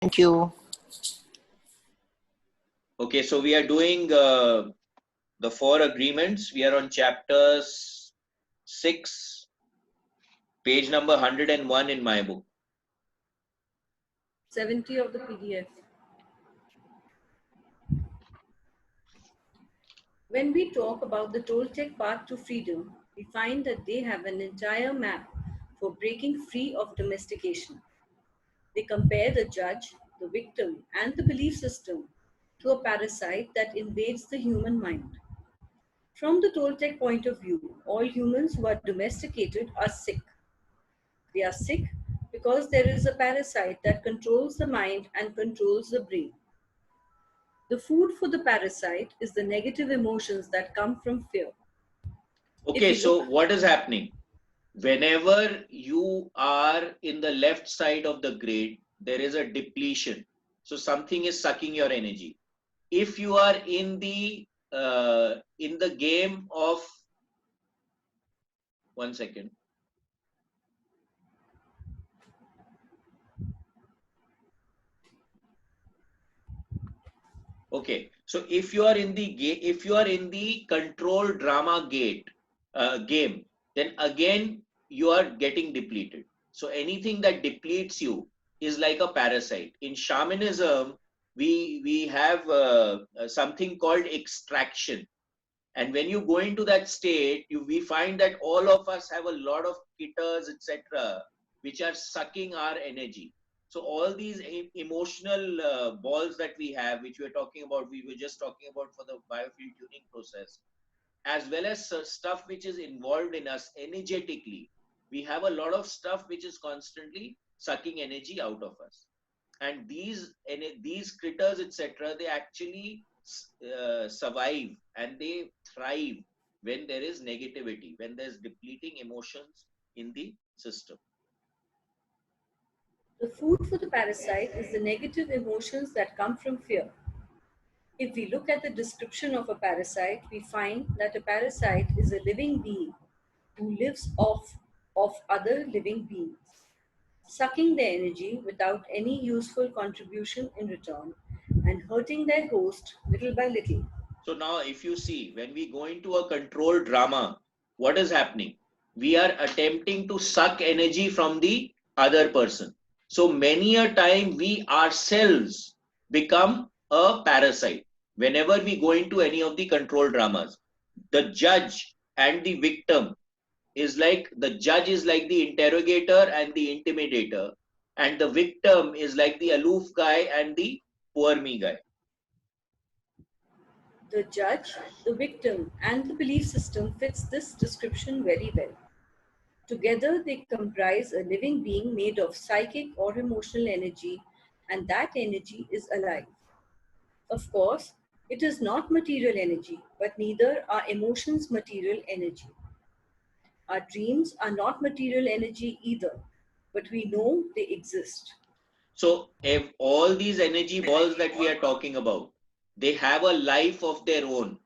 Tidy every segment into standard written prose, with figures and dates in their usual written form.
Thank you. Okay, so we are doing the Four Agreements. We are on chapter 6, page number 101 in my book. 70 of the PDF. When we talk about the Toltec path to freedom, we find that they have an entire map for breaking free of domestication. They compare the judge, the victim, and the belief system to a parasite that invades the human mind. From the Toltec point of view, all humans who are domesticated are sick. They are sick because there is a parasite that controls the mind and controls the brain. The food for the parasite is the negative emotions that come from fear. Okay, so what is happening? Whenever you are in the left side of the grid, there is a depletion. So something is sucking your energy. If you are in the game of, one second. Okay, so if you are in the control drama game, then again you are getting depleted. So anything that depletes you is like a parasite. In shamanism, we have something called extraction, and when you go into that state, we find that all of us have a lot of kitters, etc., which are sucking our energy. So all these emotional balls that we have, which we were just talking about for the biofield tuning process, as well as stuff which is involved in us energetically. We have a lot of stuff which is constantly sucking energy out of us. And these critters, etc., they actually survive and they thrive when there is negativity, when there's depleting emotions in the system. The food for the parasite is the negative emotions that come from fear. If we look at the description of a parasite, we find that a parasite is a living being who lives off of other living beings, sucking their energy without any useful contribution in return and hurting their host little by little. So now if you see, when we go into a controlled drama, what is happening? We are attempting to suck energy from the other person. So many a time we ourselves become a parasite whenever we go into any of the controlled dramas. The judge and the victim the judge is like the interrogator and the intimidator, and the victim is like the aloof guy and the poor me guy. The judge, the victim, and the belief system fits this description very well. Together, they comprise a living being made of psychic or emotional energy, and that energy is alive. Of course, it is not material energy, but neither are emotions material energy. Our dreams are not material energy either, but we know they exist. So if all these energy balls that we are talking about, they have a life of their own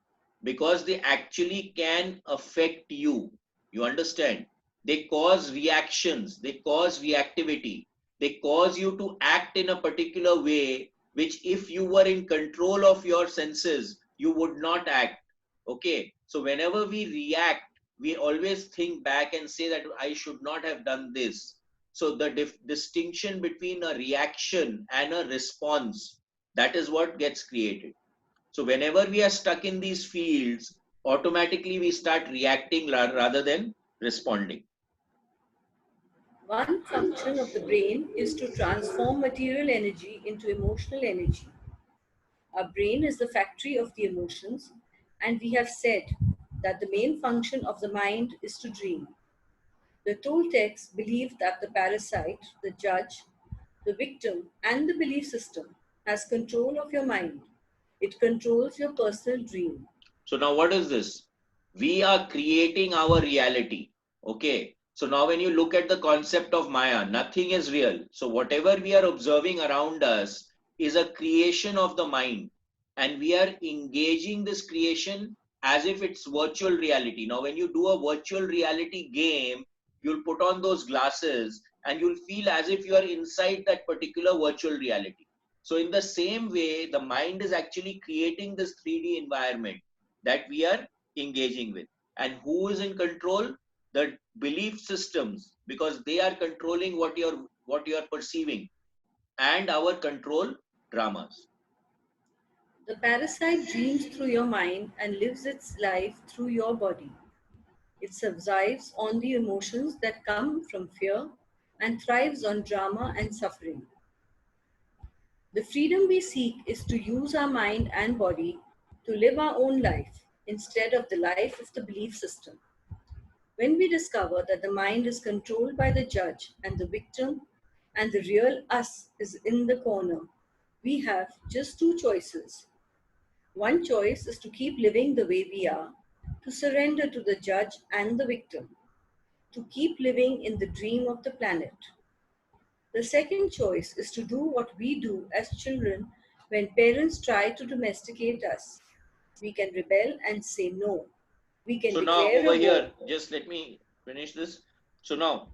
because they actually can affect you. You understand? They cause reactions, they cause reactivity, they cause you to act in a particular way, which if you were in control of your senses, you would not act. Okay. So whenever we react, we always think back and say that I should not have done this. So the distinction between a reaction and a response, that is what gets created. So whenever we are stuck in these fields, automatically we start reacting rather than responding. One function of the brain is to transform material energy into emotional energy. Our brain is the factory of the emotions, and we have said that the main function of the mind is to dream. The Toltecs believe that the parasite, the judge, the victim, and the belief system has control of your mind. It controls your personal dream. So now what is this? We are creating our reality. Okay. So now when you look at the concept of Maya, nothing is real. So whatever we are observing around us is a creation of the mind. And we are engaging this creation as if it's virtual reality. Now when you do a virtual reality game, you'll put on those glasses and you'll feel as if you are inside that particular virtual reality. So in the same way, the mind is actually creating this 3D environment that we are engaging with. And who is in control? The belief systems, because they are controlling what you're perceiving, and our control dramas. The parasite dreams through your mind and lives its life through your body. It survives on the emotions that come from fear and thrives on drama and suffering. The freedom we seek is to use our mind and body to live our own life instead of the life of the belief system. When we discover that the mind is controlled by the judge and the victim, and the real us is in the corner, we have just two choices. One choice is to keep living the way we are, to surrender to the judge and the victim, to keep living in the dream of the planet. The second choice is to do what we do as children when parents try to domesticate us. We can rebel and say no. We can So now declare over a war. here, just let me finish this. So now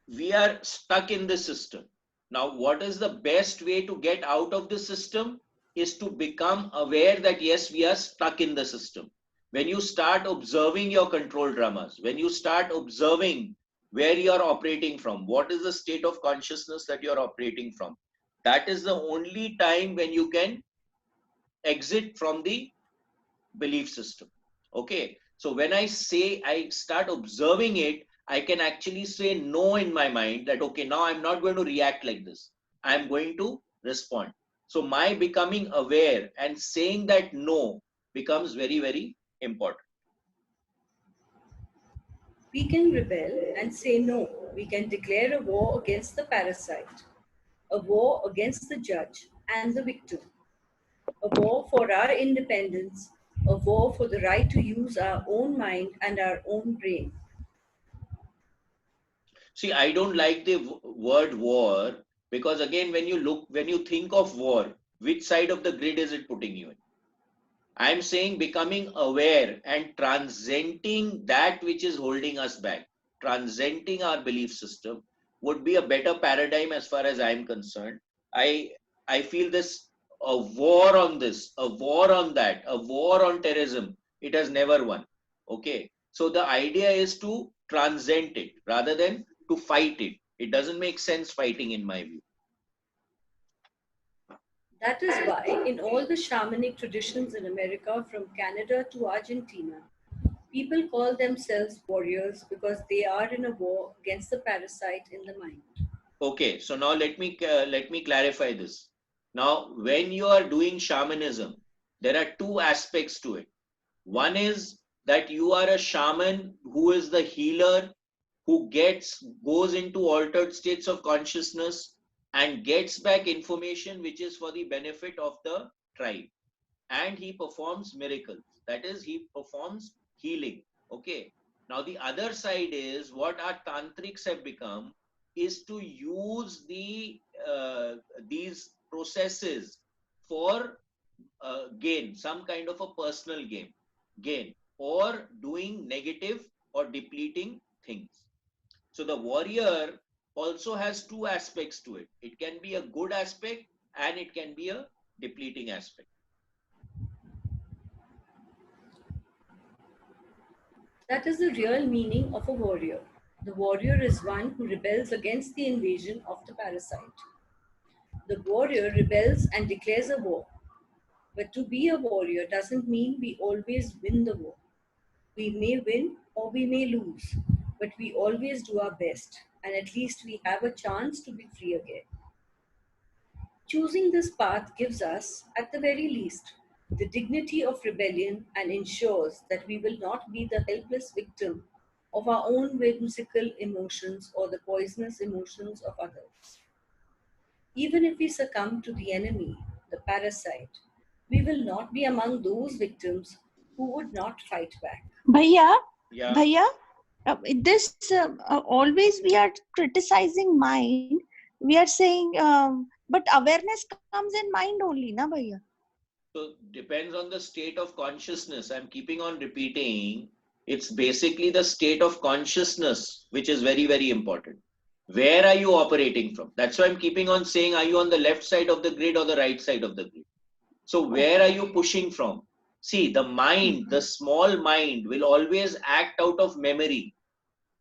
we are stuck in the system. Now, what is the best way to get out of the system is to become aware that yes, we are stuck in the system. When you start observing your control dramas, when you start observing where you are operating from, what is the state of consciousness that you are operating from, that is the only time when you can exit from the belief system. Okay, so when I say I start observing it, I can actually say no in my mind that okay, now I'm not going to react like this, I'm going to respond. So my becoming aware and saying that no becomes very, very important. We can rebel and say no. We can declare a war against the parasite, a war against the judge and the victim, a war for our independence, a war for the right to use our own mind and our own brain. See, I don't like the word war, because again, when you think of war, which side of the grid is it putting you in? I'm saying becoming aware and transcending that which is holding us back, transcending our belief system would be a better paradigm as far as I'm concerned. I I feel this a war on this, a war on that, a war on terrorism. It has never won. Okay. So the idea is to transcend it rather than to fight it. It doesn't make sense fighting in my view. That is why, in all the shamanic traditions in America, from Canada to Argentina, people call themselves warriors because they are in a war against the parasite in the mind. Okay, so now let me clarify this. Now, when you are doing shamanism, there are two aspects to it. One is that you are a shaman who is the healer, who goes into altered states of consciousness and gets back information which is for the benefit of the tribe, and he performs miracles. That is, he performs healing. Okay. Now, the other side is what our tantrics have become is to use these processes for gain, some kind of a personal gain, or doing negative or depleting things. So the warrior also has two aspects to it. It can be a good aspect and it can be a depleting aspect. That is the real meaning of a warrior. The warrior is one who rebels against the invasion of the parasite. The warrior rebels and declares a war. But to be a warrior doesn't mean we always win the war. We may win or we may lose, but we always do our best, and at least we have a chance to be free again. Choosing this path gives us, at the very least, the dignity of rebellion and ensures that we will not be the helpless victim of our own whimsical emotions or the poisonous emotions of others. Even if we succumb to the enemy, the parasite, we will not be among those victims who would not fight back. Bhaiya, Yeah. Bhaiya, this always we are criticizing mind. We are saying, but awareness comes in mind only, na Bhaiya? So depends on the state of consciousness. I'm keeping on repeating. It's basically the state of consciousness which is very, very important. Where are you operating from? That's why I'm keeping on saying, are you on the left side of the grid or the right side of the grid? So where are you pushing from? See, the mind, the small mind will always act out of memory.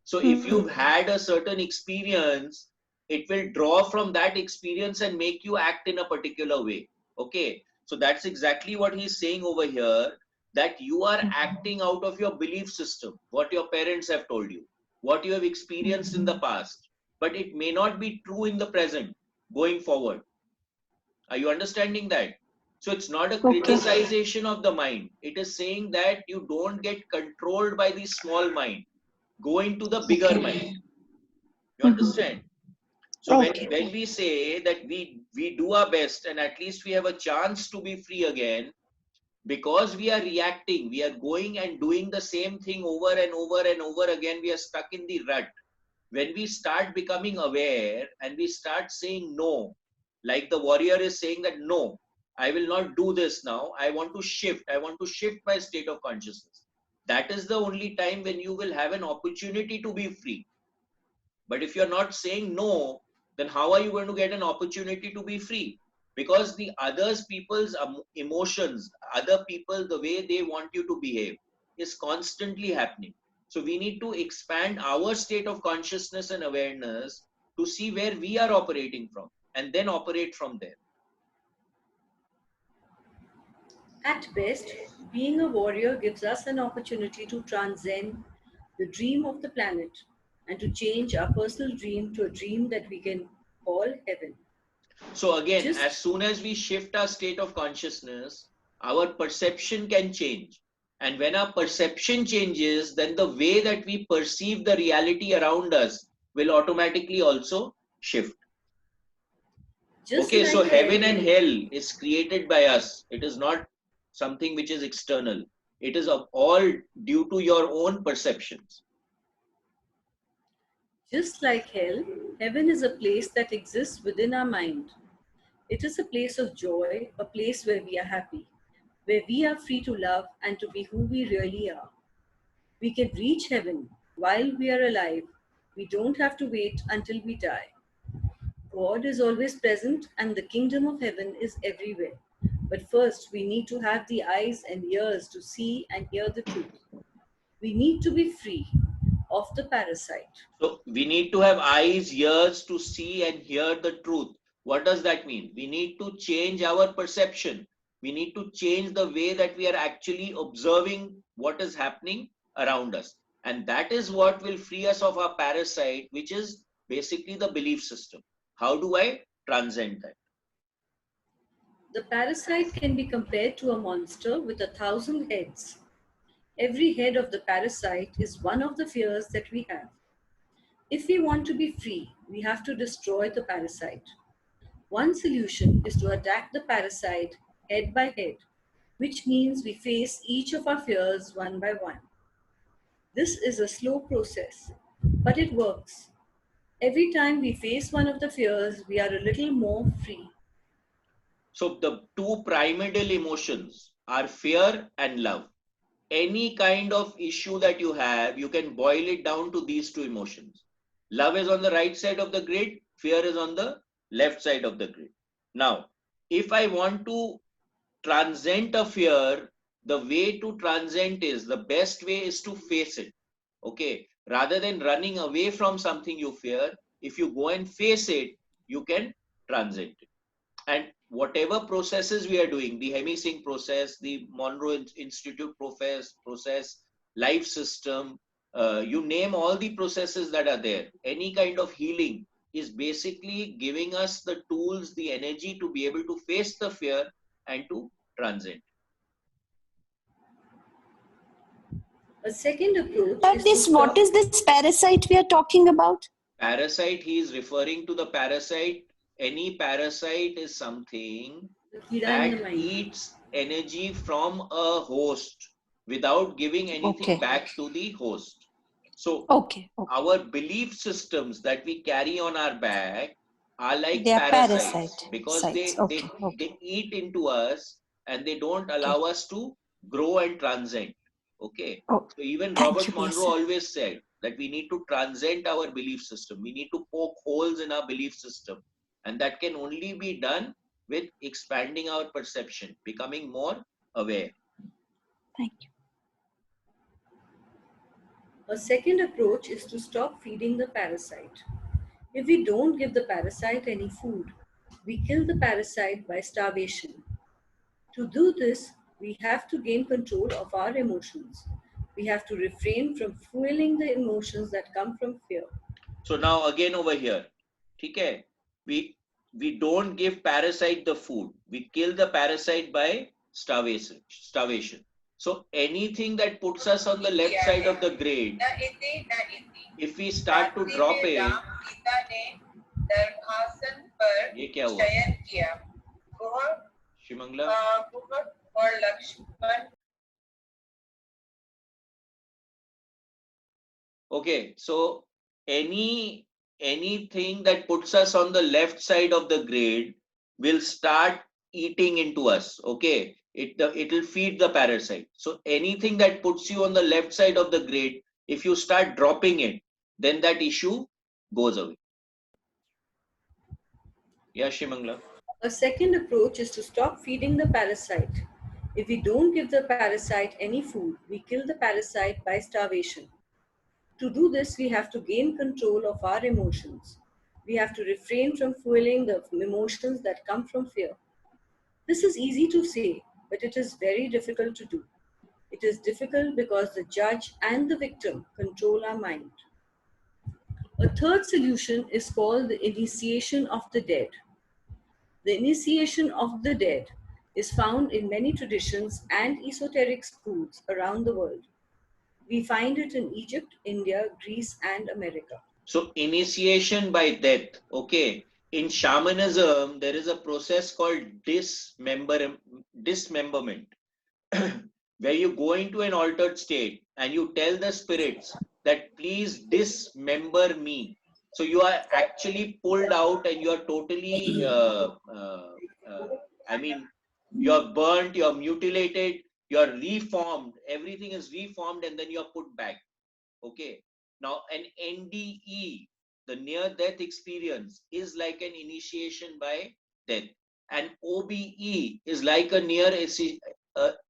So if you've had a certain experience, it will draw from that experience and make you act in a particular way. Okay. So that's exactly what he's saying over here, that you are acting out of your belief system, what your parents have told you, what you have experienced in the past, but it may not be true in the present going forward. Are you understanding that? So it's not a Okay. criticization of the mind. It is saying that you don't get controlled by the small mind. Go into the bigger mind. You understand? So Okay. when we say that we do our best and at least we have a chance to be free again, because we are reacting, we are going and doing the same thing over and over and over again, we are stuck in the rut. When we start becoming aware and we start saying no, like the warrior is saying that no, I will not do this now, I want to shift my state of consciousness. That is the only time when you will have an opportunity to be free. But if you're not saying no, then how are you going to get an opportunity to be free? Because the others people's emotions, other people, the way they want you to behave is constantly happening. So we need to expand our state of consciousness and awareness to see where we are operating from and then operate from there. At best, being a warrior gives us an opportunity to transcend the dream of the planet and to change our personal dream to a dream that we can call heaven. So again, as Just soon as we shift our state of consciousness, our perception can change. And when our perception changes, then the way that we perceive the reality around us will automatically also shift. just Okay, so like heaven hell, and hell is created by us. It is not something which is external. It is all due to your own perceptions. just like hell, heaven is a place that exists within our mind. It is a place of joy, a place where we are happy, where we are free to love and to be who we really are. We can reach heaven while we are alive. We don't have to wait until we die. God is always present and the kingdom of heaven is everywhere. But first, we need to have the eyes and ears to see and hear the truth. We need to be free of the parasite. So we need to have eyes, ears to see and hear the truth. What does that mean? We need to change our perception. We need to change the way that we are actually observing what is happening around us. And that is what will free us of our parasite, which is basically the belief system. How do I transcend that? The parasite can be compared to a monster with 1,000 heads. Every head of the parasite is one of the fears that we have. If we want to be free, we have to destroy the parasite. One solution is to attack the parasite head by head, which means we face each of our fears one by one. This is a slow process, but it works. Every time we face one of the fears, we are a little more free. So the two primordial emotions are fear and love. Any kind of issue that you have, you can boil it down to these two emotions. Love is on the right side of the grid, fear is on the left side of the grid. Now, if I want to transcend a fear, the way to transcend is the best way is to face it. Okay, rather than running away from something you fear, if you go and face it, you can transcend it. And whatever processes we are doing, the Hemisync process, the Monroe Institute process, life system, you name all the processes that are there. Any kind of healing is basically giving us the tools, the energy to be able to face the fear and to transcend. A second approach But is to this, what stop is this parasite we are talking about? Parasite, he is referring to the parasite. Any parasite is something the kida in the that mind. eats energy from a host without giving anything Okay. back to the host. So Okay. Okay. our belief systems that we carry on our back are like They are parasites parasite because sites. Okay. Okay. they eat into us and they don't Okay. allow us to grow and transcend. Okay. Oh, So even thank Robert you, dear Monroe sir. always said that we need to transcend our belief system. We need to poke holes in our belief system. And that can only be done with expanding our perception, becoming more aware. Thank you. A second approach is to stop feeding the parasite. If we don't give the parasite any food, we kill the parasite by starvation. To do this, we have to gain control of our emotions. We have to refrain from fueling the emotions that come from fear. So now again over here, okay, we don't give parasite the food. We kill the parasite by starvation. So anything that puts us on the left side of the grade, if we start to drop it, ये क्या हुआ? Shimangla? Okay, so anything that puts us on the left side of the grade will start eating into us. Okay, it'll feed the parasite. So anything that puts you on the left side of the grade, if you start dropping it, then that issue goes away. Yeah, Shimangla. A second approach is to stop feeding the parasite. If we don't give the parasite any food, we kill the parasite by starvation. To do this, we have to gain control of our emotions. We have to refrain from fueling the emotions that come from fear. This is easy to say, but it is very difficult to do. It is difficult because the judge and the victim control our mind. A third solution is called the initiation of the dead. The initiation of the dead is found in many traditions and esoteric schools around the world. We find it in Egypt, India, Greece, and America. So initiation by death. Okay. In shamanism, there is a process called dismemberment, where you go into an altered state and you tell the spirits that please dismember me. So you are actually pulled out and you are totally, I mean, you're burnt, you're mutilated, you're reformed, everything is reformed and then you're put back. Okay. Now, an NDE, the near death experience, is like an initiation by death. And OBE is like a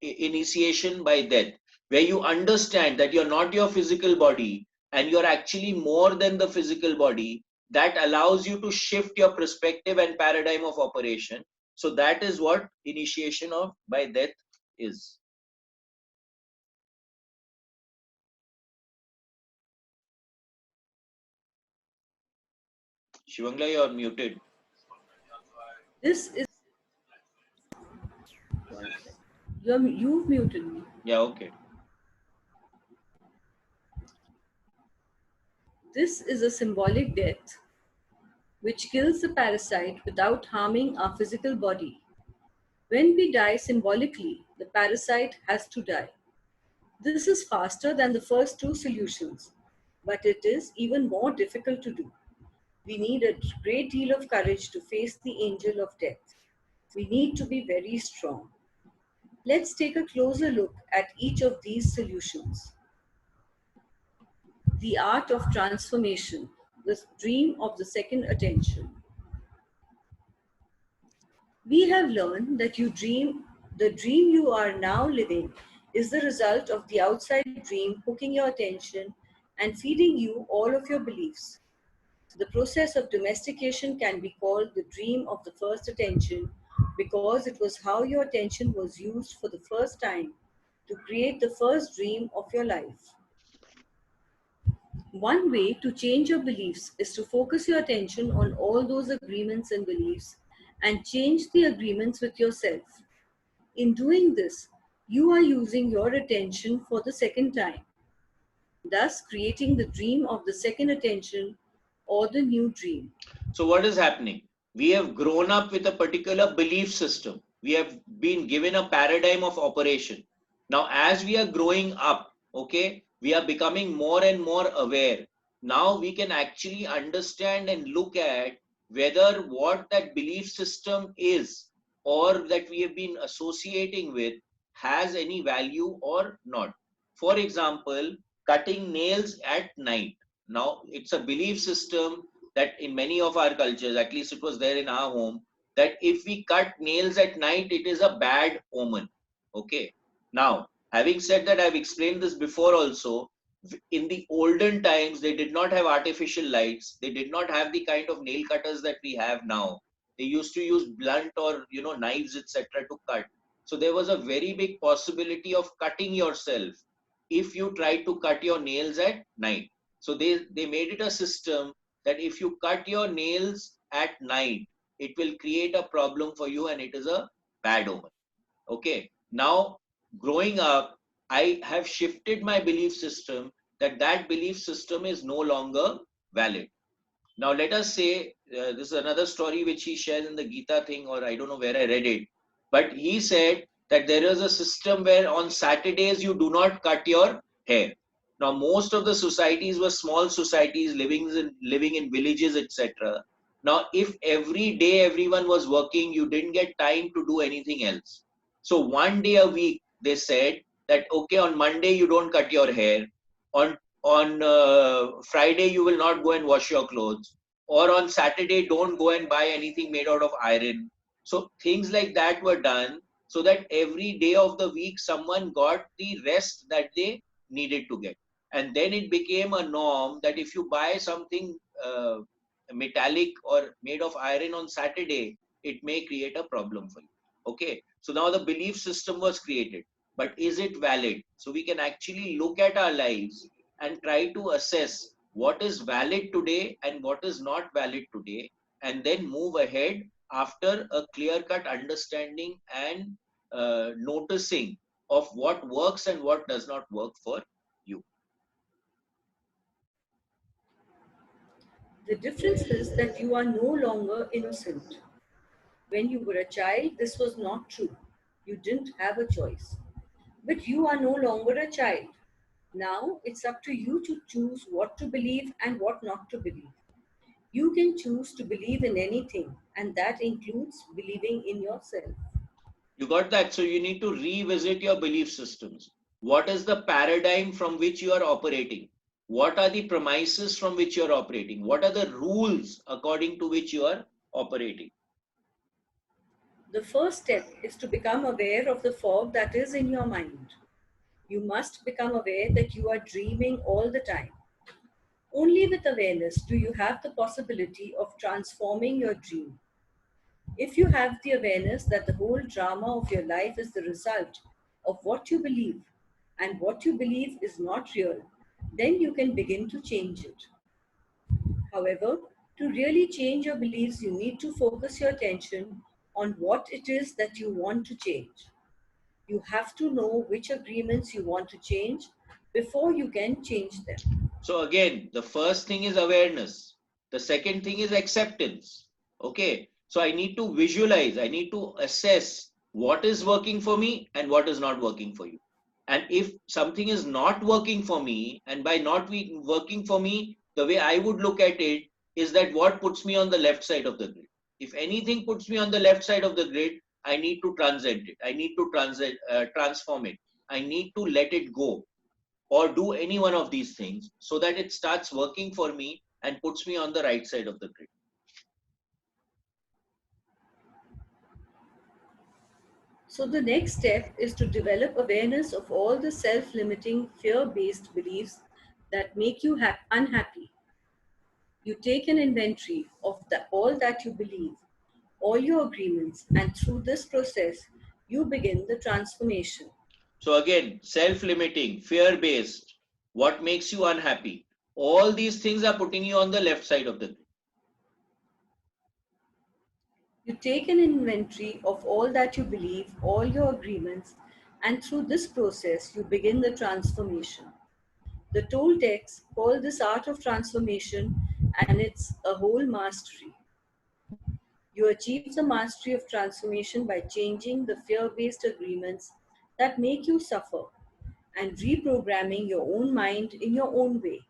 initiation by death, where you understand that you're not your physical body and you're actually more than the physical body. That allows you to shift your perspective and paradigm of operation. So that is what initiation of by death is. Shivangla, you're muted. This is you've muted me. Yeah, okay. This is a symbolic death which kills the parasite without harming our physical body. When we die symbolically, the parasite has to die. This is faster than the first two solutions, but it is even more difficult to do. We need a great deal of courage to face the angel of death. We need to be very strong. Let's take a closer look at each of these solutions. The art of transformation, the dream of the second attention. We have learned that the dream you are now living is the result of the outside dream hooking your attention and feeding you all of your beliefs. The process of domestication can be called the dream of the first attention because it was how your attention was used for the first time to create the first dream of your life. One way to change your beliefs is to focus your attention on all those agreements and beliefs and change the agreements with yourself. In doing this, you are using your attention for the second time, thus creating the dream of the second attention or the new dream. So what is happening? We have grown up with a particular belief system. We have been given a paradigm of operation. Now, as we are growing up, okay, we are becoming more and more aware. Now we can actually understand and look at whether what that belief system is or that we have been associating with has any value or not. For example, cutting nails at night. Now, it's a belief system that in many of our cultures, at least it was there in our home, that if we cut nails at night, it is a bad omen. Okay. Now, having said that, I've explained this before also. In the olden times, they did not have artificial lights. They did not have the kind of nail cutters that we have now. They used to use blunt or knives, etc., to cut. So there was a very big possibility of cutting yourself if you try to cut your nails at night. So they made it a system that if you cut your nails at night, it will create a problem for you and it is a bad omen. Okay. Now, growing up, I have shifted my belief system that that belief system is no longer valid. Now, let us say this is another story which he shares in the Gita thing, or I don't know where I read it. But he said that there is a system where on Saturdays you do not cut your hair. Now, most of the societies were small societies living in villages, etc. Now, if every day everyone was working, you didn't get time to do anything else. So, one day a week, they said that okay, on Monday you don't cut your hair. On Friday you will not go and wash your clothes, or on Saturday don't go and buy anything made out of iron. So things like that were done so that every day of the week someone got the rest that they needed to get. And then it became a norm that if you buy something metallic or made of iron on Saturday, it may create a problem for you. Okay, so now the belief system was created, but is it valid? So we can actually look at our lives and try to assess what is valid today and what is not valid today, and then move ahead after a clear cut understanding and noticing of what works and what does not work for you. The difference is that you are no longer innocent. When you were a child, this was not true. You didn't have a choice. But you are no longer a child. Now it's up to you to choose what to believe and what not to believe. You can choose to believe in anything, and that includes believing in yourself. You got that? So you need to revisit your belief systems. What is the paradigm from which you are operating? What are the premises from which you are operating? What are the rules according to which you are operating? The first step is to become aware of the fog that is in your mind. You must become aware that you are dreaming all the time. Only with awareness do you have the possibility of transforming your dream. If you have the awareness that the whole drama of your life is the result of what you believe, and what you believe is not real, then you can begin to change it. However, to really change your beliefs, you need to focus your attention on what it is that you want to change. You have to know which agreements you want to change before you can change them. So again, the first thing is awareness. The second thing is acceptance. Okay. So I need to visualize, I need to assess what is working for me and what is not working for you. And if something is not working for me, and by not working for me, the way I would look at it is that what puts me on the left side of the grid. If anything puts me on the left side of the grid, I need to transcend it. I need to transform it. I need to let it go or do any one of these things so that it starts working for me and puts me on the right side of the grid. So, the next step is to develop awareness of all the self limiting, fear based beliefs that make you unhappy. You take an inventory of all that you believe, all your agreements, and through this process, you begin the transformation. So again, self-limiting, fear-based, what makes you unhappy? All these things are putting you on the left side of the grid. You take an inventory of all that you believe, all your agreements, and through this process, you begin the transformation. The Toltecs call this art of transformation, and it's a whole mastery. You achieve the mastery of transformation by changing the fear based agreements that make you suffer and reprogramming your own mind in your own way.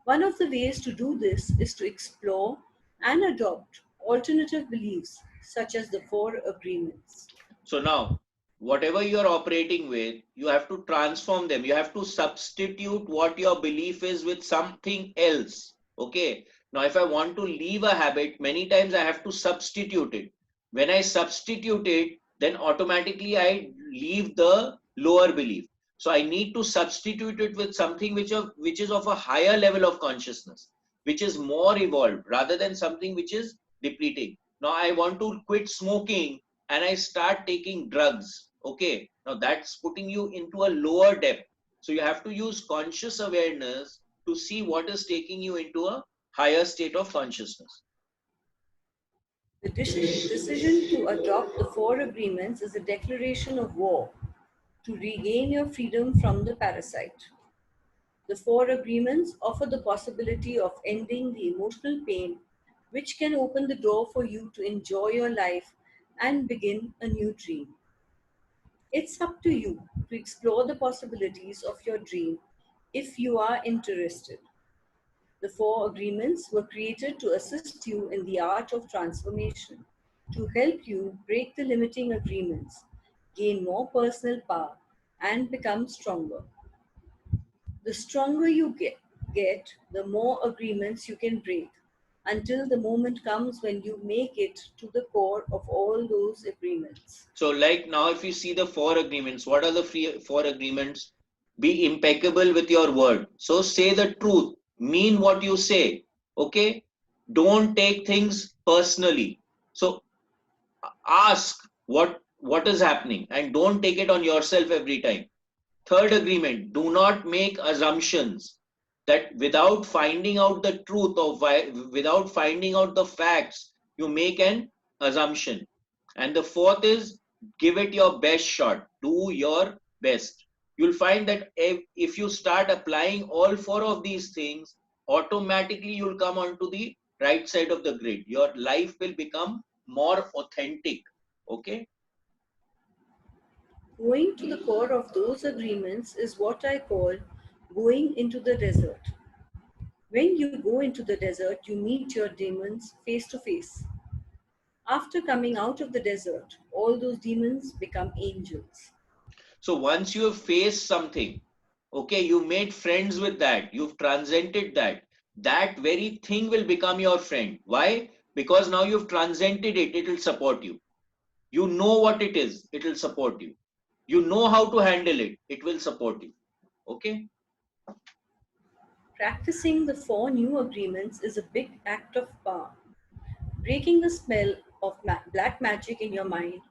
One of the ways to do this is to explore and adopt alternative beliefs such as the Four Agreements. So now, whatever you're operating with, you have to transform them. You have to substitute what your belief is with something else. Okay. Now, if I want to leave a habit, many times I have to substitute it. When I substitute it, then automatically I leave the lower belief. So I need to substitute it with something which is of a higher level of consciousness, which is more evolved rather than something which is depleting. Now I want to quit smoking and I start taking drugs. Okay, now that's putting you into a lower depth. So you have to use conscious awareness to see what is taking you into a higher state of consciousness. The decision to adopt the Four Agreements is a declaration of war to regain your freedom from the parasite. The Four Agreements offer the possibility of ending the emotional pain, which can open the door for you to enjoy your life and begin a new dream. It's up to you to explore the possibilities of your dream if you are interested. The Four Agreements were created to assist you in the art of transformation, to help you break the limiting agreements, gain more personal power, and become stronger. The stronger you get, the more agreements you can break until the moment comes when you make it to the core of all those agreements. So, like now, if you see the four agreements, what are the four agreements? Be impeccable with your word. So, say the truth, mean what you say. Okay, don't take things personally. So, ask what is happening and don't take it on yourself every time. Third agreement, do not make assumptions that without finding out the truth of why, without finding out the facts, you make an assumption. And the fourth is give it your best shot, do your best. You'll find that if you start applying all four of these things, automatically you'll come onto the right side of the grid. Your life will become more authentic. Okay. Going to the core of those agreements is what I call going into the desert. When you go into the desert, you meet your demons face to face. After coming out of the desert, all those demons become angels. So once you have faced something, okay, you made friends with that, you've transcended that, that very thing will become your friend. Why? Because now you've transcended it, it will support you. You know what it is, it will support you. You know how to handle it, it will support you. Okay. Practicing the four new agreements is a big act of power. Breaking the spell of black magic in your mind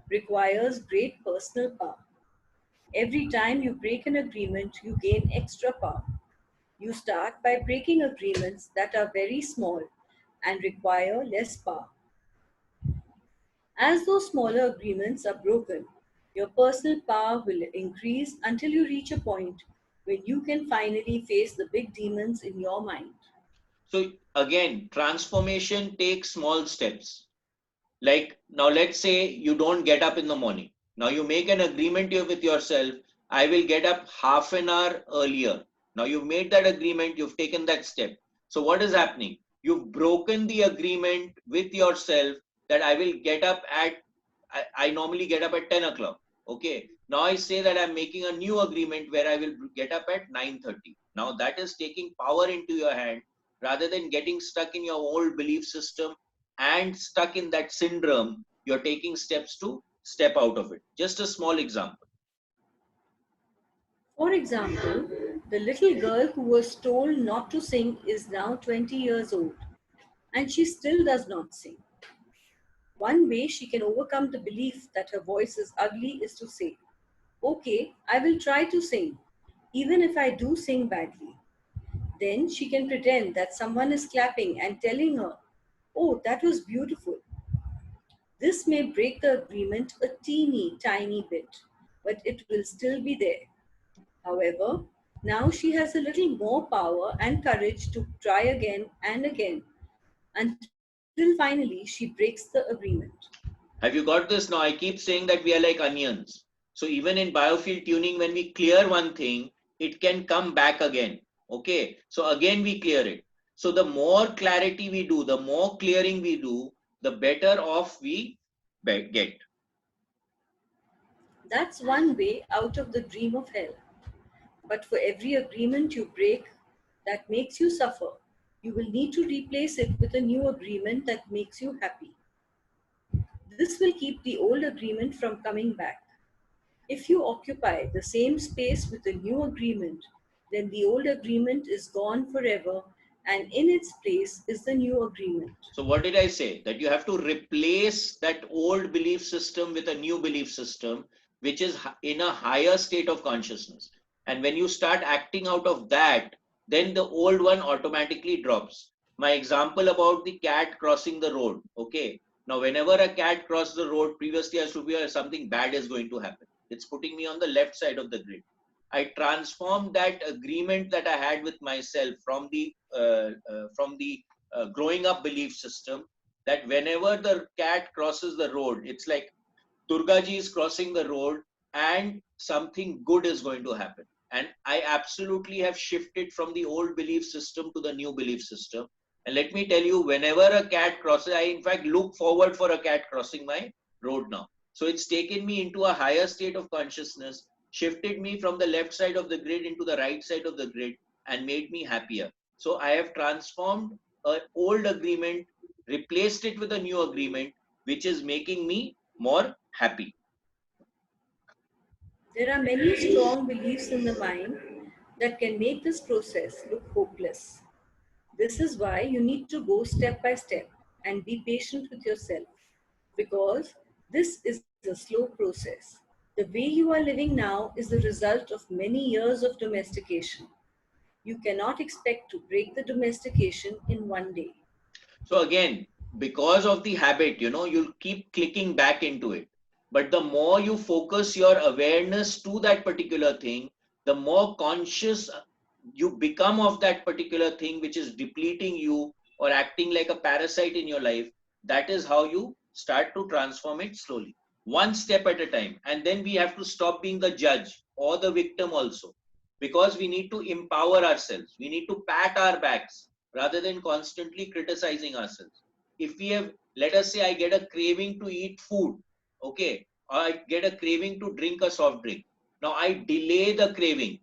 requires great personal power. Every time you break an agreement, you gain extra power. You start by breaking agreements that are very small and require less power. As those smaller agreements are broken, your personal power will increase until you reach a point when you can finally face the big demons in your mind. So again, transformation takes small steps. Like now, let's say you don't get up in the morning. Now you make an agreement here with yourself. I will get up half an hour earlier. Now you've made that agreement, you've taken that step. So what is happening? You've broken the agreement with yourself that I will get up at, I normally get up at 10 o'clock. Okay. Now I say that I'm making a new agreement where I will get up at 9:30. Now that is taking power into your hand rather than getting stuck in your old belief system and stuck in that syndrome. You're taking steps to step out of it. Just a small example. For example, the little girl who was told not to sing is now 20 years old and she still does not sing. One way she can overcome the belief that her voice is ugly is to say, "Okay, I will try to sing, even if I do sing badly." Then she can pretend that someone is clapping and telling her, "Oh, that was beautiful." This may break the agreement a teeny tiny bit, but it will still be there. However, now she has a little more power and courage to try again and again until finally she breaks the agreement. Have you got this? Now I keep saying that we are like onions. So even in biofield tuning, when we clear one thing, it can come back again. Okay. So again, we clear it. So the more clarity we do, the more clearing we do, the better off we get. That's one way out of the dream of hell. But for every agreement you break that makes you suffer, you will need to replace it with a new agreement that makes you happy. This will keep the old agreement from coming back. If you occupy the same space with a new agreement, then the old agreement is gone forever and in its place is the new agreement. So what did I say? That you have to replace that old belief system with a new belief system, which is in a higher state of consciousness. And when you start acting out of that, then the old one automatically drops. My example about the cat crossing the road. Okay. Now, whenever a cat crosses the road, previously I should be something bad is going to happen. It's putting me on the left side of the grid. I transformed that agreement that I had with myself from the growing up belief system, that whenever the cat crosses the road, it's like Durgaji is crossing the road and something good is going to happen. And I absolutely have shifted from the old belief system to the new belief system. And let me tell you, whenever a cat crosses, I in fact look forward for a cat crossing my road now. So it's taken me into a higher state of consciousness, shifted me from the left side of the grid into the right side of the grid, and made me happier. So I have transformed an old agreement, replaced it with a new agreement, which is making me more happy. There are many strong beliefs in the mind that can make this process look hopeless. This is why you need to go step by step and be patient with yourself because this is a slow process. The way you are living now is the result of many years of domestication. You cannot expect to break the domestication in one day. So again, because of the habit, you'll keep clicking back into it. But the more you focus your awareness to that particular thing, the more conscious you become of that particular thing which is depleting you or acting like a parasite in your life. That is how you start to transform it slowly, one step at a time. And then we have to stop being the judge or the victim also, because we need to empower ourselves. We need to pat our backs rather than constantly criticizing ourselves. If we have, let us say, I get a craving to eat food, okay, or I get a craving to drink a soft drink. Now I delay the craving.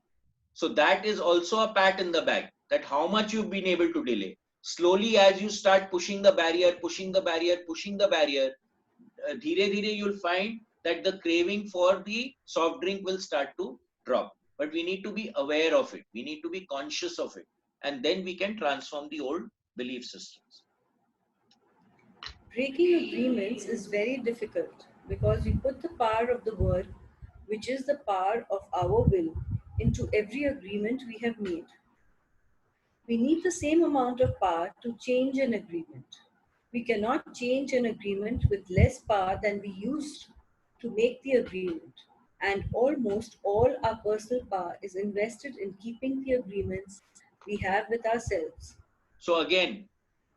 So that is also a pat in the back, that how much you've been able to delay. Slowly, as you start pushing the barrier, pushing the barrier, pushing the barrier, धीरे धीरे you'll find that the craving for the soft drink will start to drop. But we need to be aware of it. We need to be conscious of it. And then we can transform the old belief systems. Breaking agreements is very difficult because we put the power of the word, which is the power of our will, into every agreement we have made. We need the same amount of power to change an agreement. We cannot change an agreement with less power than we used to make the agreement. And almost all our personal power is invested in keeping the agreements we have with ourselves. So again,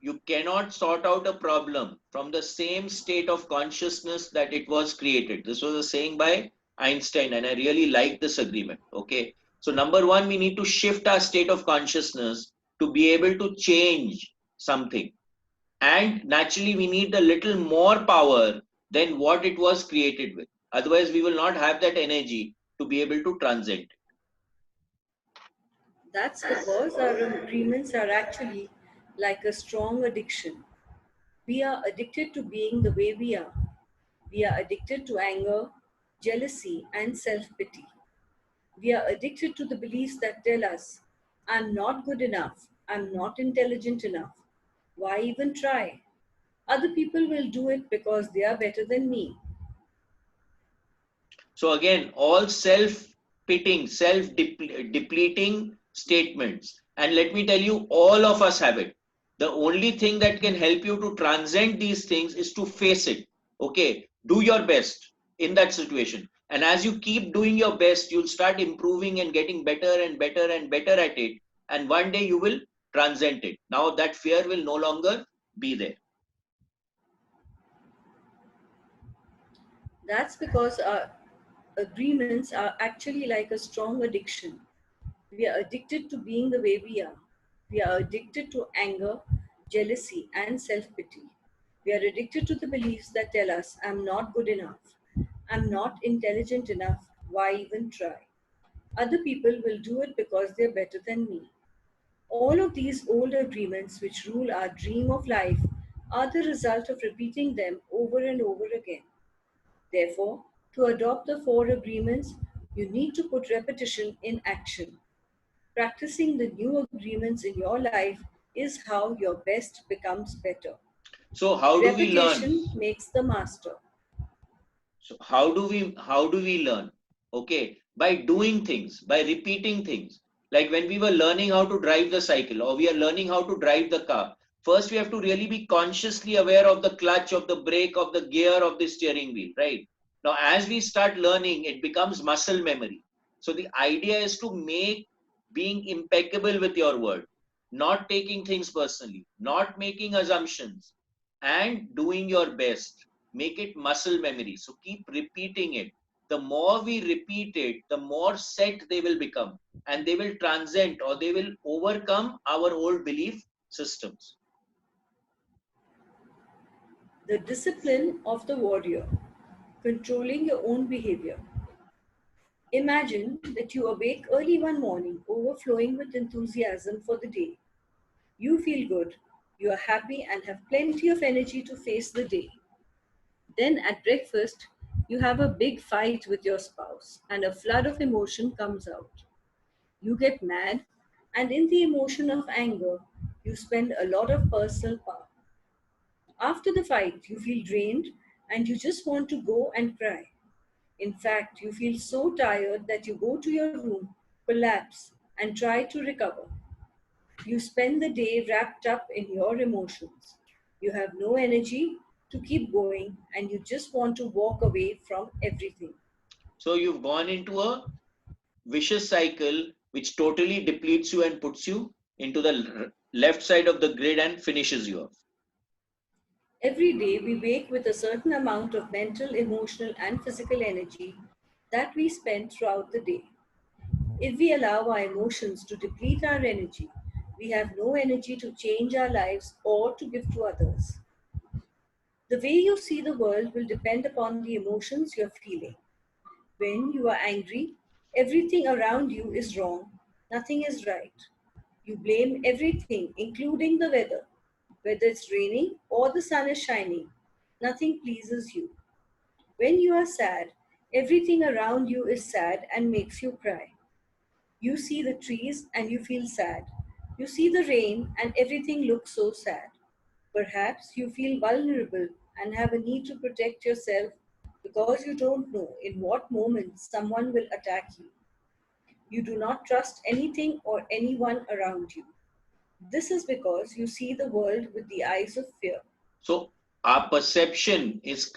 you cannot sort out a problem from the same state of consciousness that it was created. This was a saying by Einstein, and I really like this agreement. Okay. So number one, we need to shift our state of consciousness to be able to change something. And naturally, we need a little more power than what it was created with. Otherwise, we will not have that energy to be able to transcend. That's because our agreements are actually like a strong addiction. We are addicted to being the way we are. We are addicted to anger, jealousy, and self pity. We are addicted to the beliefs that tell us, I'm not good enough, I'm not intelligent enough. Why even try? Other people will do it because they are better than me. So again, all self-pitying, self-depleting statements. And let me tell you, all of us have it. The only thing that can help you to transcend these things is to face it. Okay, do your best in that situation. And as you keep doing your best, you'll start improving and getting better and better and better at it. And one day you will transcend it. Now that fear will no longer be there. That's because our agreements are actually like a strong addiction. We are addicted to being the way we are. We are addicted to anger, jealousy, and self pity. We are addicted to the beliefs that tell us, I'm not good enough. I'm not intelligent enough, why even try? Other people will do it because they're better than me. All of these old agreements which rule our dream of life are the result of repeating them over and over again. Therefore, to adopt the four agreements, you need to put repetition in action. Practicing the new agreements in your life is how your best becomes better. So how do we learn? Repetition makes the master. So how do we learn? Okay, by doing things, by repeating things. Like when we were learning how to drive the cycle, or we are learning how to drive the car. First, we have to really be consciously aware of the clutch, of the brake, of the gear, of the steering wheel, right? Now, as we start learning, it becomes muscle memory. So the idea is to make being impeccable with your word, not taking things personally, not making assumptions, and doing your best. Make it muscle memory. So keep repeating it. The more we repeat it, the more set they will become, and they will transcend, or they will overcome our old belief systems. The discipline of the warrior, controlling your own behavior. Imagine that you awake early one morning, overflowing with enthusiasm for the day. You feel good, you are happy, and have plenty of energy to face the day. Then at breakfast, you have a big fight with your spouse, and a flood of emotion comes out. You get mad, and in the emotion of anger, you spend a lot of personal power. After the fight, you feel drained and you just want to go and cry. In fact, you feel so tired that you go to your room, collapse, and try to recover. You spend the day wrapped up in your emotions. You have no energy to keep going and you just want to walk away from everything. So you've gone into a vicious cycle which totally depletes you and puts you into the left side of the grid and finishes you off. Every day we wake with a certain amount of mental, emotional, and physical energy that we spend throughout the day. If we allow our emotions to deplete our energy, we have no energy to change our lives or to give to others. The way you see the world will depend upon the emotions you're feeling. When you are angry, everything around you is wrong, nothing is right. You blame everything, including the weather. Whether it's raining or the sun is shining, nothing pleases you. When you are sad, everything around you is sad and makes you cry. You see the trees and you feel sad. You see the rain and everything looks so sad. Perhaps you feel vulnerable and have a need to protect yourself because you don't know in what moment someone will attack you. You do not trust anything or anyone around you. This is because you see the world with the eyes of fear. So our perception is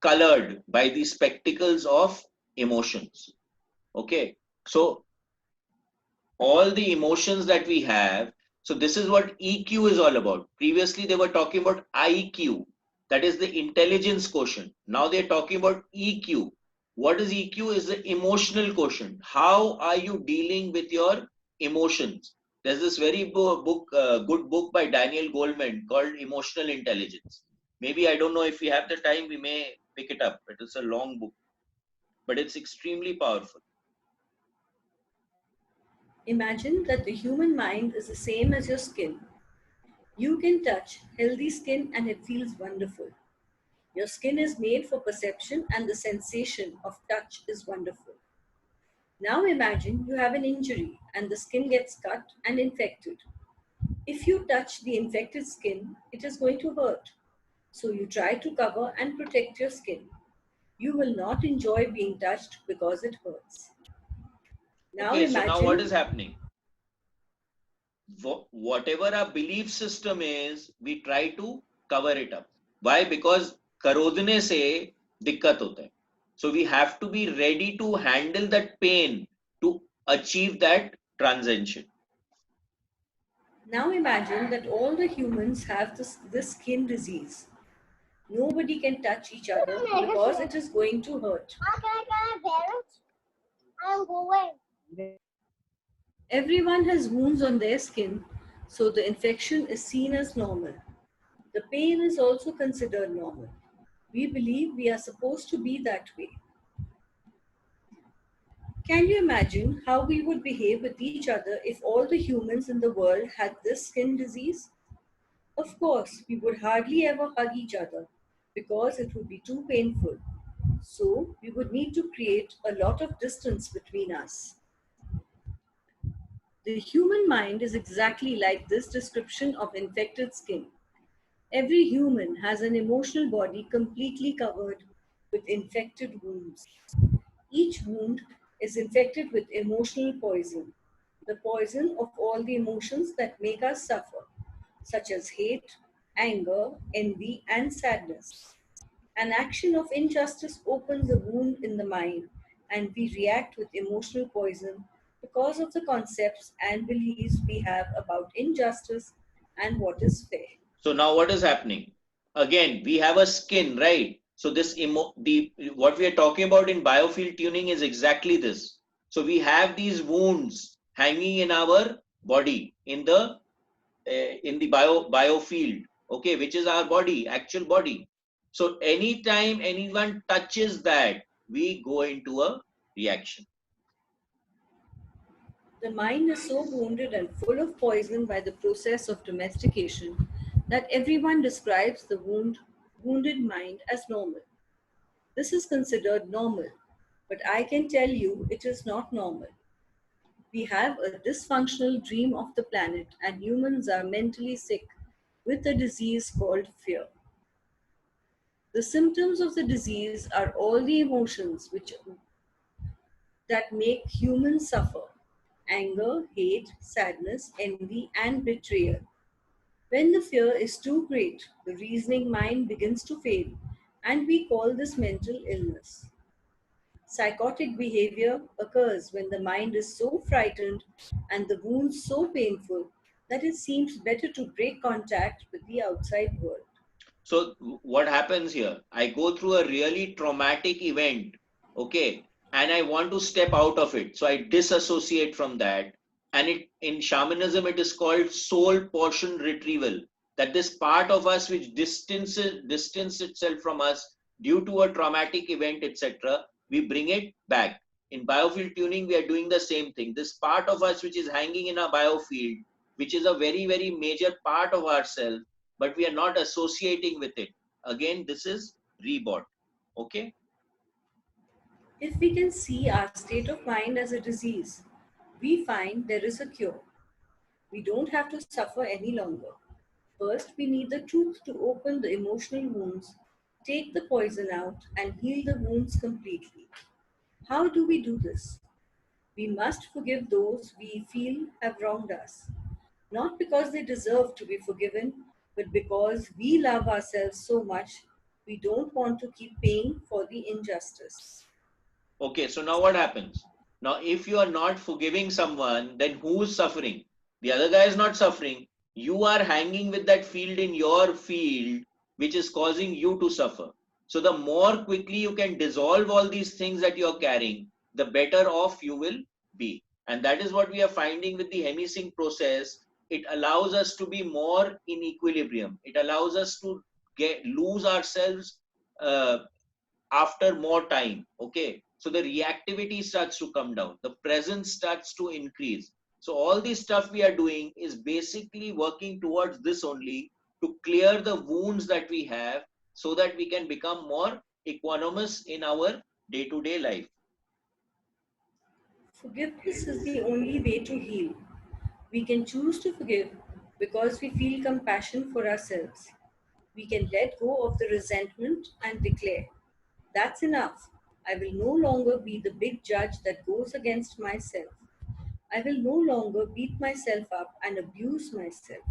colored by the spectacles of emotions. Okay, so all the emotions that we have. So this is what EQ is all about. Previously, they were talking about IQ, that is the intelligence quotient. Now they're talking about EQ. What is EQ? Is the emotional quotient. How are you dealing with your emotions? There's this very good book by Daniel Goleman called Emotional Intelligence. Maybe I don't know if we have the time, we may pick it up. It is a long book, but it's extremely powerful. Imagine that the human mind is the same as your skin. You can touch healthy skin and it feels wonderful. Your skin is made for perception and the sensation of touch is wonderful. Now imagine you have an injury and the skin gets cut and infected. If you touch the infected skin, it is going to hurt. So you try to cover and protect your skin. You will not enjoy being touched because it hurts. Now Okay, so now what is imagine, happening? Whatever our belief system is, we try to cover it up. Why? Because करोदने से दिक्कत होता है. So we have to be ready to handle that pain to achieve that transcension. now imagine that all the humans have this skin disease. Nobody can touch each other because it is going to hurt. Everyone has wounds on their skin, so the infection is seen as normal. The pain is also considered normal. We believe we are supposed to be that way. Can you imagine how we would behave with each other if all the humans in the world had this skin disease? Of course, we would hardly ever hug each other because it would be too painful. So, we would need to create a lot of distance between us. The human mind is exactly like this description of infected skin. Every human has an emotional body completely covered with infected wounds. Each wound is infected with emotional poison, the poison of all the emotions that make us suffer, such as hate, anger, envy, and sadness. An action of injustice opens a wound in the mind, and we react with emotional poison because of the concepts and beliefs we have about injustice and what is fair. So now what is happening? Again, we have a skin, right? So this what we are talking about in biofield tuning is exactly this. So we have these wounds hanging in our body in the biofield, okay, which is our body, actual body. So anytime anyone touches that, we go into a reaction. The mind is so wounded and full of poison by the process of domestication that everyone describes the wounded mind as normal. This is considered normal, but I can tell you it is not normal. We have a dysfunctional dream of the planet, and humans are mentally sick with a disease called fear. The symptoms of the disease are all the emotions that make humans suffer: anger, hate, sadness, envy, and betrayal. When the fear is too great, the reasoning mind begins to fail, and we call this mental illness. Psychotic behavior occurs when the mind is so frightened and the wounds so painful that it seems better to break contact with the outside world. So what happens here? I go through a really traumatic event, okay, and I want to step out of it. So I disassociate from that. And in shamanism, it is called soul portion retrieval. That this part of us which distance itself from us due to a traumatic event, etc., we bring it back. In biofield tuning, we are doing the same thing. This part of us which is hanging in a biofield, which is a very, very major part of ourselves, but we are not associating with it. Again, this is rebought. Okay. If we can see our state of mind as a disease, we find there is a cure. We don't have to suffer any longer. First, we need the truth to open the emotional wounds, take the poison out, and heal the wounds completely. How do we do this? We must forgive those we feel have wronged us, not because they deserve to be forgiven, but because we love ourselves so much we don't want to keep paying for the injustice. Okay, so now what happens? Now, if you are not forgiving someone, then who's suffering? The other guy is not suffering. You are hanging with that field in your field, which is causing you to suffer. So the more quickly you can dissolve all these things that you're carrying, the better off you will be. And that is what we are finding with the hemisync process. It allows us to be more in equilibrium. It allows us to lose ourselves uh, after more time. Okay, so the reactivity starts to come down, the presence starts to increase. So all this stuff we are doing is basically working towards this only, to clear the wounds that we have, so that we can become more equanimous in our day-to-day life. Forgiveness is the only way to heal. We can choose to forgive because we feel compassion for ourselves. We can let go of the resentment and declare, "That's enough. I will no longer be the big judge that goes against myself. I will no longer beat myself up and abuse myself.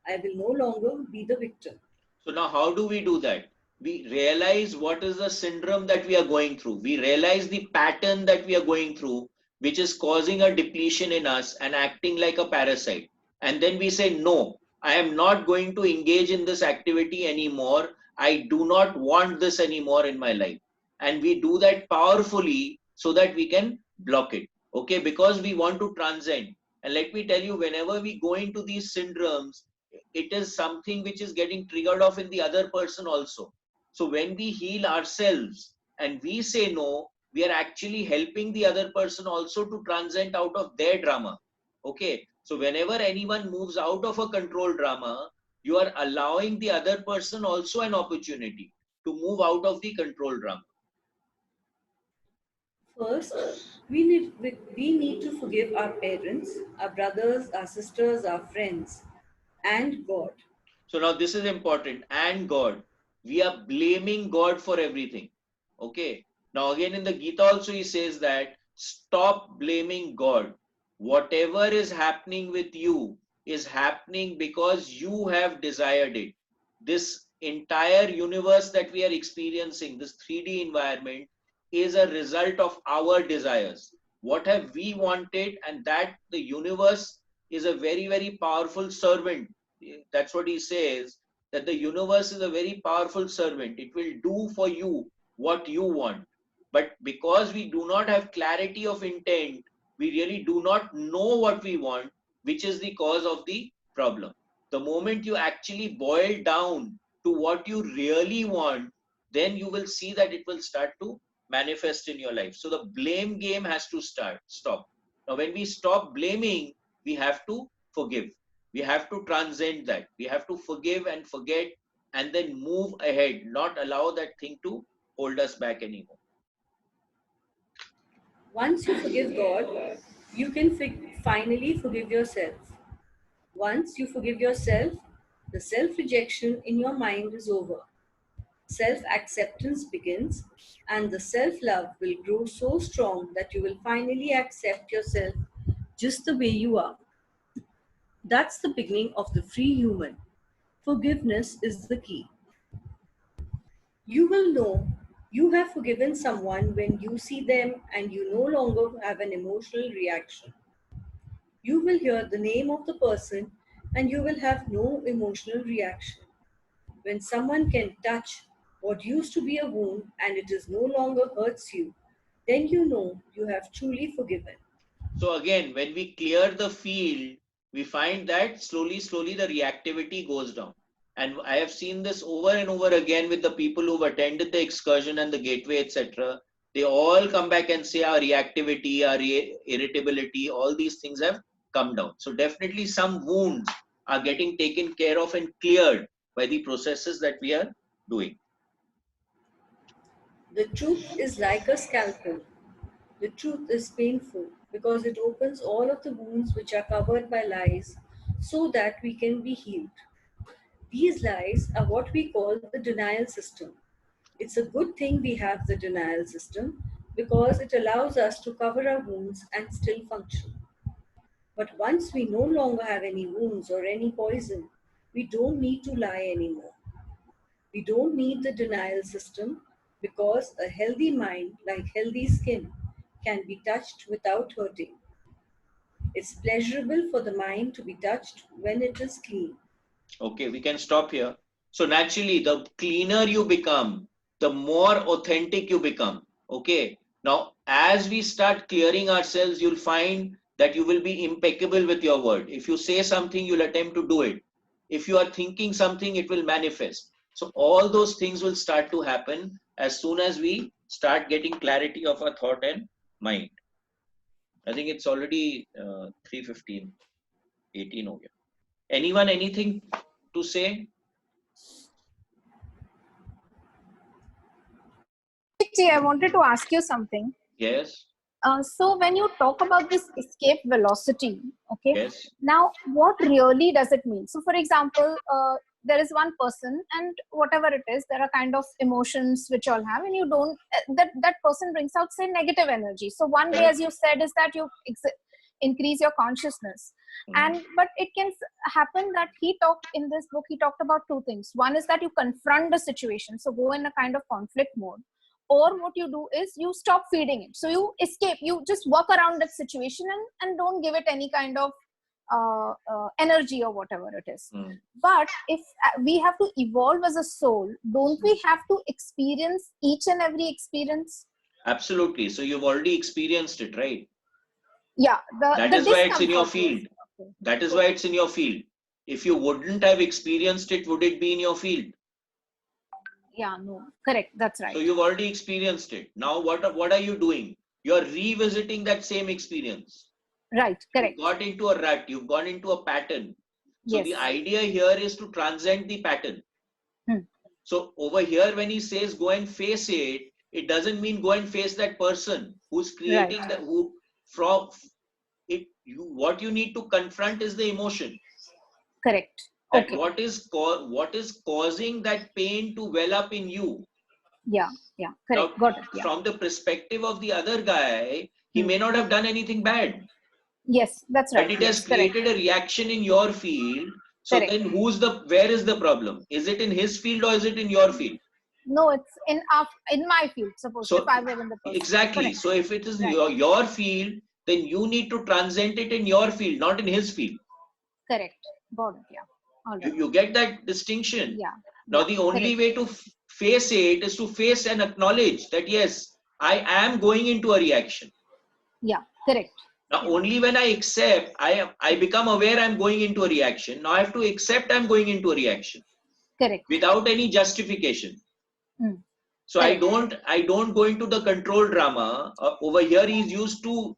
I will no longer be the victim." So now how do we do that? We realize what is the syndrome that we are going through. We realize the pattern that we are going through, which is causing a depletion in us and acting like a parasite. And then we say, no, I am not going to engage in this activity anymore. I do not want this anymore in my life. And we do that powerfully so that we can block it. Okay, because we want to transcend. And let me tell you, whenever we go into these syndromes, it is something which is getting triggered off in the other person also. So when we heal ourselves and we say no, we are actually helping the other person also to transcend out of their drama. Okay. So whenever anyone moves out of a control drama, you are allowing the other person also an opportunity to move out of the control drama. First, we need to forgive our parents, our brothers, our sisters, our friends, and God. So now this is important. And God, we are blaming God for everything. Okay. Now again in the Gita also he says that stop blaming God. Whatever is happening with you is happening because you have desired it. This entire universe that we are experiencing, this 3D environment, is a result of our desires. What have we wanted? And that the universe is a very, very powerful servant. That's what he says, that the universe is a very powerful servant. It will do for you what you want. But because we do not have clarity of intent, we really do not know what we want, which is the cause of the problem. The moment you actually boil down to what you really want, then you will see that it will start to manifest in your life. So the blame game has to stop. Now, when we stop blaming, we have to forgive. We have to transcend that. We have to forgive and forget and then move ahead, not allow that thing to hold us back anymore. Once you forgive God, you can finally forgive yourself. Once you forgive yourself, the self rejection in your mind is over. Self acceptance begins, and the self love will grow so strong that you will finally accept yourself just the way you are. That's the beginning of the free human. Forgiveness is the key. You will know you have forgiven someone when you see them and you no longer have an emotional reaction. You will hear the name of the person and you will have no emotional reaction. When someone can touch what used to be a wound and it is no longer hurts you, then you know you have truly forgiven. So again, when we clear the field, we find that slowly the reactivity goes down. And I have seen this over and over again with the people who've attended the excursion and the gateway, etc. They all come back and say our reactivity, our irritability, all these things have come down. So definitely some wounds are getting taken care of and cleared by the processes that we are doing. The truth is like a scalpel. The truth is painful because it opens all of the wounds which are covered by lies so that we can be healed. These lies are what we call the denial system. It's a good thing we have the denial system because it allows us to cover our wounds and still function. But once we no longer have any wounds or any poison, we don't need to lie anymore. We don't need the denial system because a healthy mind, like healthy skin, can be touched without hurting. It's pleasurable for the mind to be touched when it is clean. Okay, we can stop here. So naturally, the cleaner you become, the more authentic you become. Okay. Now, as we start clearing ourselves, you'll find that you will be impeccable with your word. If you say something, you'll attempt to do it. If you are thinking something, it will manifest. So all those things will start to happen as soon as we start getting clarity of our thought and mind. I think it's already 3:15, 18 over here. Anyone, anything to say? Ji, I wanted to ask you something. Yes, So when you talk about this escape velocity, okay, yes. now what really does it mean? So for example, there is one person and whatever it is, there are kind of emotions which all have and you don't, that person brings out say negative energy. So one way, as you said, is that you increase your consciousness. And but it can happen that he talked in this book, he talked about two things. One is that you confront the situation, so go in a kind of conflict mode, or what you do is you stop feeding it, so you escape, you just walk around that situation and don't give it any kind of energy or whatever it is. But if we have to evolve as a soul, don't we have to experience each and every experience? Absolutely. So you've already experienced it, right? Yeah, That the is why it's in your discomfort field. is, okay. That is why it's in your field. If you wouldn't have experienced it, would it be in your field? Yeah, no, correct. That's right. So you've already experienced it. Now what are you doing? You're revisiting that same experience. Right, correct. You've got into a rut, you've gone into a pattern. So Yes. the idea here is to transcend the pattern. So over here, when he says go and face it, it doesn't mean go and face that person who's creating Right. the who from it. What you need to confront is the emotion. Correct. That Okay. what is causing that pain to well up in you. Yeah, yeah, correct. Now, Got it. Yeah. from the perspective of the other guy, he may not have done anything bad, Yes, that's but right. it has Yes, correct. created a reaction in your field. So Correct. then where is the problem? Is it in his field or is it in your field? No, it's in my field, suppose, if So I were in the person. exactly. Correct. So if it is Right. your field, then you need to transcend it in your field, not in his field. Correct. Got it. Yeah. All right. You get that distinction? Yeah. Now, Yeah. the only Correct. way to face it is to face and acknowledge that, yes, I am going into a reaction. Yeah. Correct. Now, Yeah. only when I accept, I become aware I'm going into a reaction. Now, I have to accept I'm going into a reaction Correct. without any justification. So Correct. I don't go into the control drama. Over here, he's used two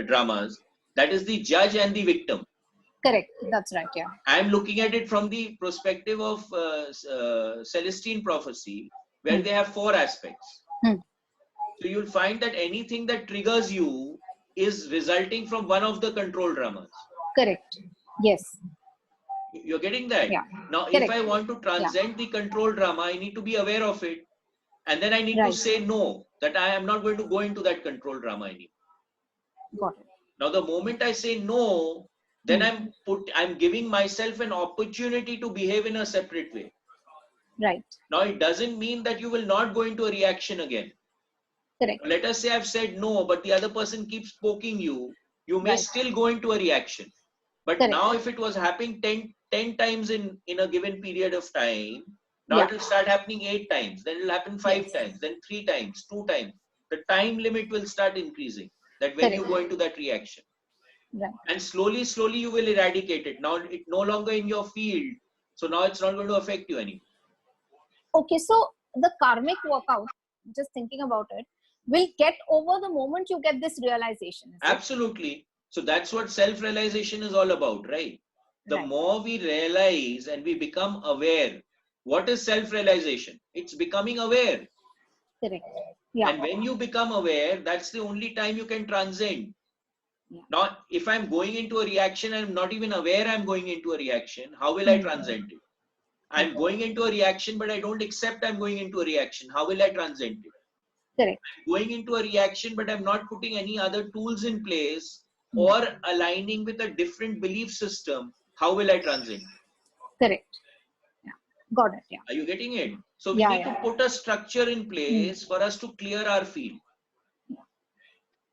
dramas. That is the judge and the victim. Correct. That's right. Yeah. I'm looking at it from the perspective of Celestine prophecy, where they have four aspects. So you'll find that anything that triggers you is resulting from one of the control dramas. Correct. Yes. You're getting that? Yeah. Now, Correct. if I want to transcend the control drama, I need to be aware of it. And then I need to say no, that I am not going to go into that control drama anymore. Got it. Now, the moment I say no, then I'm giving myself an opportunity to behave in a separate way. Right. Now, it doesn't mean that you will not go into a reaction again. Correct. Let us say I've said no, but the other person keeps poking you. You may still go into a reaction. But now if it was happening 10 times in a given period of time, now it will start happening 8 times. Then it will happen 5 times, then 3 times, 2 times. The time limit will start increasing. That when you go into that reaction. Right. And slowly you will eradicate it. Now it's no longer in your field. So now it's not going to affect you anymore. Okay, so the karmic workout, just thinking about it, will get over the moment you get this realization. Absolutely. So that's what self-realization is all about, right? The more we realize and we become aware, what is self-realization? It's becoming aware. Correct. Yeah. And when you become aware, that's the only time you can transcend. Now, if I'm going into a reaction, I'm not even aware I'm going into a reaction, how will I transcend it? I'm going into a reaction, but I don't accept I'm going into a reaction. How will I transcend it? Correct. I'm going into a reaction, but I'm not putting any other tools in place or aligning with a different belief system. How will I transcend? Correct. Yeah. Got it. Yeah. Are you getting it? So we need to put a structure in place for us to clear our field.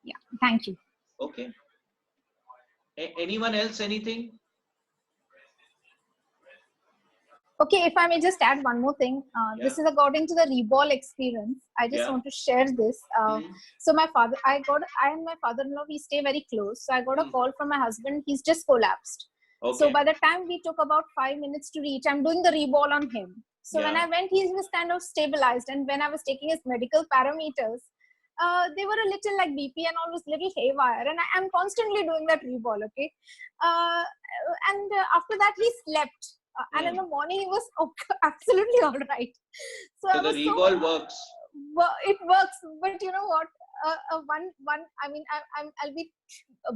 Yeah. Thank you. Okay. Anyone else? Anything? Okay, if I may just add one more thing. This is according to the Reball experience. I just want to share this. So I and my father-in-law, we stay very close. So I got a call from my husband. He's just collapsed. Okay. So by the time we took about 5 minutes to reach, I'm doing the Reball on him. So when I went, he was kind of stabilized. And when I was taking his medical parameters, they were a little like BP and all was little haywire. And I'm constantly doing that Reball, okay? And after that, he slept. And in the morning, it was absolutely all right. So the Reball works. It works, but you know what? I mean, I'll be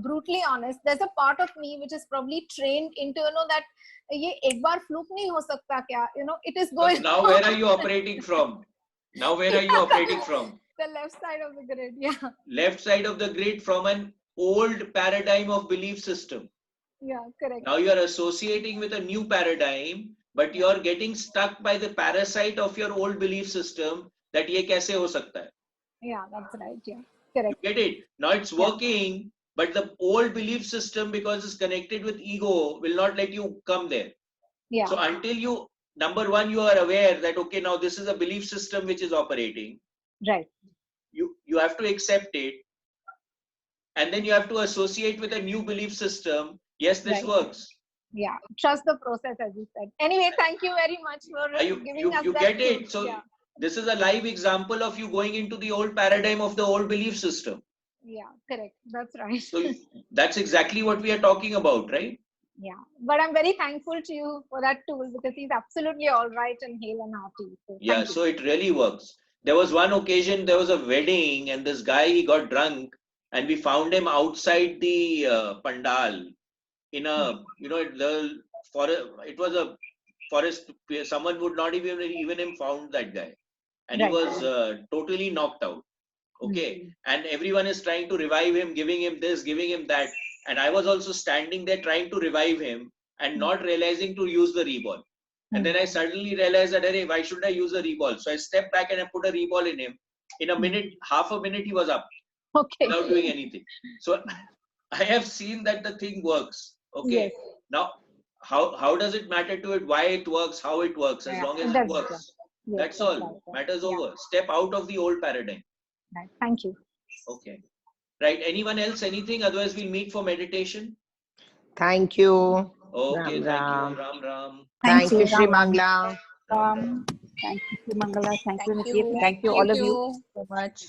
brutally honest. There's a part of me which is probably trained into, that ye ek baar fluke nahi ho sakta kya? It is going. So now where are you operating from? Now where are you operating from? The left side of the grid, yeah. Left side of the grid from an old paradigm of belief system. Yeah, correct. Now you are associating with a new paradigm, but you are getting stuck by the parasite of your old belief system that ye kaise ho sakta hai. Yeah, that's right. Yeah, correct. You get it? Now it's working, but the old belief system, because it's connected with ego, will not let you come there. Yeah. So until you, number one, you are aware that, okay, now this is a belief system which is operating. Right. You have to accept it. And then you have to associate with a new belief system. Yes, this works. Yeah, trust the process, as you said. Anyway, thank you very much for giving us You that get tool. it? So Yeah. this is a live example of you going into the old paradigm of the old belief system. Yeah, correct. That's right. So that's exactly what we are talking about, right? Yeah, but I'm very thankful to you for that tool because he's absolutely all right and hale and hearty. So Yeah, thank you. so it really works. There was one occasion, there was a wedding, and this guy, he got drunk, and we found him outside the pandal in a, it was a forest. Someone would not even have found that guy, and he Right. was totally knocked out. Okay, and everyone is trying to revive him, giving him this, giving him that, and I was also standing there trying to revive him and not realizing to use the reball. And then I suddenly realized that, hey, why should I use a reball? So I stepped back and I put a reball in him. In a minute, half a minute, he was up Okay. without doing anything. So I have seen that the thing works. Okay. Yes. Now, how does it matter to it? Why it works? How it works? As Yeah, long it as it does. works, Yes, that's yes, all. right. Matters Yeah. over. Step out of the old paradigm. Right. Thank you. Okay. Right. Anyone else? Anything? Otherwise, we'll meet for meditation. Thank you. Okay. Ram Thank you. Ram. Ram Ram. Thank you, Sri Ram, Mangla. Ram Ram. Thank you, Mangala. Thank you, Thank Nikit. you. Thank you, all of you so much.